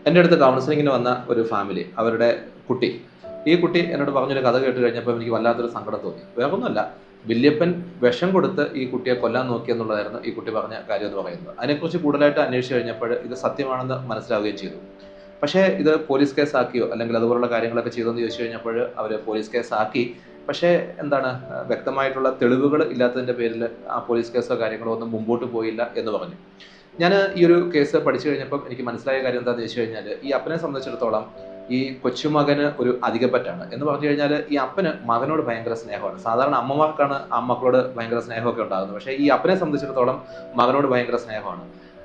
എൻ്റെ അടുത്ത് കൗൺസിലിങ്ങിന് വന്ന ഒരു ഫാമിലി, അവരുടെ കുട്ടി ഈ കുട്ടി എന്നോട് പറഞ്ഞൊരു കഥ കേട്ട് കഴിഞ്ഞപ്പോൾ എനിക്ക് വല്ലാത്തൊരു സങ്കടം തോന്നി. വേറൊന്നുമല്ല, വല്യപ്പൻ വിഷം കൊടുത്ത് ഈ കുട്ടിയെ കൊല്ലാൻ നോക്കിയെന്നുള്ളതായിരുന്നു ഈ കുട്ടി പറഞ്ഞ കാര്യം എന്ന് പറയുന്നത്. അതിനെക്കുറിച്ച് കൂടുതലായിട്ട് അന്വേഷിച്ച് കഴിഞ്ഞപ്പോൾ ഇത് സത്യമാണെന്ന് മനസ്സിലാവുകയും ചെയ്തു. പക്ഷേ ഇത് പോലീസ് കേസാക്കിയോ അല്ലെങ്കിൽ അതുപോലുള്ള കാര്യങ്ങളൊക്കെ ചെയ്തോന്ന് ചോദിച്ചു കഴിഞ്ഞപ്പോൾ അവർ പോലീസ് കേസാക്കി. പക്ഷേ എന്താണ്, വ്യക്തമായിട്ടുള്ള തെളിവുകൾ ഇല്ലാത്തതിൻ്റെ പേരിൽ ആ പോലീസ് കേസോ കാര്യങ്ങളോ ഒന്നും മുമ്പോട്ട് പോയില്ല എന്ന് പറഞ്ഞു. ഞാൻ ഈ ഒരു കേസ് പഠിച്ചു കഴിഞ്ഞപ്പം എനിക്ക് മനസ്സിലായ കാര്യം എന്താണെന്ന് വെച്ച് കഴിഞ്ഞാൽ, ഈ അപ്പനെ സംബന്ധിച്ചിടത്തോളം ഈ കൊച്ചുമകന് ഒരു അധികപ്പറ്റാണ്. എന്ന് പറഞ്ഞു കഴിഞ്ഞാൽ ഈ അപ്പന് മകനോട് ഭയങ്കര സ്നേഹമാണ്. സാധാരണ അമ്മമാർക്കാണ് ആ മക്കളോട് ഭയങ്കര സ്നേഹമൊക്കെ ഉണ്ടാകുന്നത്. പക്ഷേ ഈ അപ്പനെ സംബന്ധിച്ചിടത്തോളം മകനോട് ഭയങ്കര സ്നേഹമാണ്.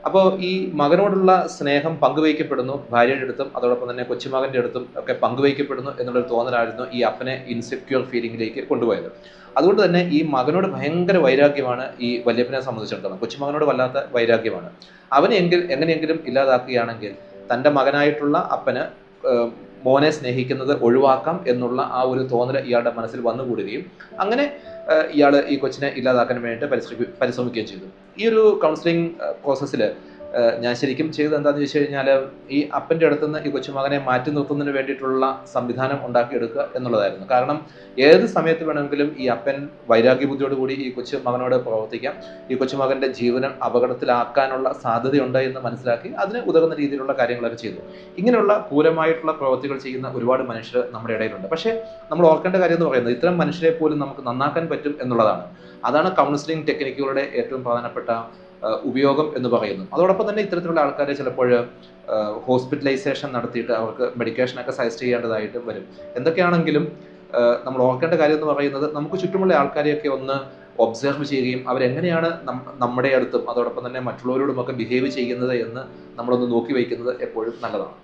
അപ്പോൾ ഈ മകനോടുള്ള സ്നേഹം പങ്കുവയ്ക്കപ്പെടുന്നു ഭാര്യയുടെ അടുത്തും അതോടൊപ്പം തന്നെ കൊച്ചുമകൻ്റെ അടുത്തും ഒക്കെ പങ്കുവയ്ക്കപ്പെടുന്നു എന്നുള്ളൊരു തോന്നലായിരുന്നു ഈ അപ്പനെ ഇൻസെക്യൂർ ഫീലിംഗിലേക്ക് കൊണ്ടുപോയത്. അതുകൊണ്ട് തന്നെ ഈ മകനോട് ഭയങ്കര വൈരാഗ്യമാണ് ഈ വല്യപ്പനെ സംബന്ധിച്ചിടത്തോളം. കൊച്ചുമകനോട് വല്ലാത്ത വൈരാഗ്യമാണ്. അവനെ എങ്ങനെയെങ്കിലും ഇല്ലാതാക്കുകയാണെങ്കിൽ തൻ്റെ മകനായിട്ടുള്ള അപ്പന് മോനെ സ്നേഹിക്കുന്നത് ഒഴിവാക്കാം എന്നുള്ള ആ ഒരു തോന്നൽ ഇയാളുടെ മനസ്സിൽ വന്നുകൂടുകയും അങ്ങനെ ഇയാൾ ഈ കൊച്ചിനെ ഇല്ലാതാക്കാൻ വേണ്ടിയിട്ട് പരിശ്രമിക്കുകയും ചെയ്തു. ഈ ഒരു കൗൺസിലിംഗ് പ്രോസസ്സിൽ ഞാൻ ശരിക്കും ചെയ്തത് എന്താണെന്ന് ചോദിച്ചു കഴിഞ്ഞാൽ, ഈ അപ്പൻ്റെ അടുത്തുനിന്ന് ഈ കൊച്ചുമകനെ മാറ്റി നിർത്തുന്നതിന് വേണ്ടിയിട്ടുള്ള സംവിധാനം ഉണ്ടാക്കിയെടുക്കുക എന്നുള്ളതായിരുന്നു. കാരണം ഏത് സമയത്ത് വേണമെങ്കിലും ഈ അപ്പൻ വൈരാഗ്യബുദ്ധിയോടുകൂടി ഈ കൊച്ചുമകനോട് പ്രവർത്തിക്കാം. ഈ കൊച്ചുമകൻ്റെ ജീവനം അപകടത്തിലാക്കാനുള്ള സാധ്യതയുണ്ട് എന്ന് മനസ്സിലാക്കി അതിന് ഉതകുന്ന രീതിയിലുള്ള കാര്യങ്ങളൊക്കെ ചെയ്തു. ഇങ്ങനെയുള്ള ക്രൂരമായിട്ടുള്ള പ്രവൃത്തികൾ ചെയ്യുന്ന ഒരുപാട് മനുഷ്യർ നമ്മുടെ ഇടയിലുണ്ട്. പക്ഷേ നമ്മൾ ഓർക്കേണ്ട കാര്യം എന്ന് പറയുന്നത്, ഇത്തരം മനുഷ്യരെ പോലും നമുക്ക് നന്നാക്കാൻ പറ്റും എന്നുള്ളതാണ്. അതാണ് കൗൺസിലിംഗ് ടെക്നിക്കുകളുടെ ഏറ്റവും പ്രധാനപ്പെട്ട ഉപയോഗം എന്ന് പറയുന്നു. അതോടൊപ്പം തന്നെ ഇത്തരത്തിലുള്ള ആൾക്കാരെ ചിലപ്പോൾ ഹോസ്പിറ്റലൈസേഷൻ നടത്തിയിട്ട് അവർക്ക് മെഡിക്കേഷനൊക്കെ സജസ്റ്റ് ചെയ്യേണ്ടതായിട്ടും വരും. എന്തൊക്കെയാണെങ്കിലും നമ്മൾ ഓർക്കേണ്ട കാര്യം എന്ന് പറയുന്നത്, നമുക്ക് ചുറ്റുമുള്ള ആൾക്കാരെയൊക്കെ ഒന്ന് ഒബ്സർവ് ചെയ്യുകയും അവരെങ്ങനെയാണ് നമ്മുടെ അടുത്തും അതോടൊപ്പം തന്നെ മറ്റുള്ളവരോടുമൊക്കെ ബിഹേവ് ചെയ്യുന്നത് എന്ന് നമ്മളൊന്ന് നോക്കി വയ്ക്കുന്നത് എപ്പോഴും നല്ലതാണ്.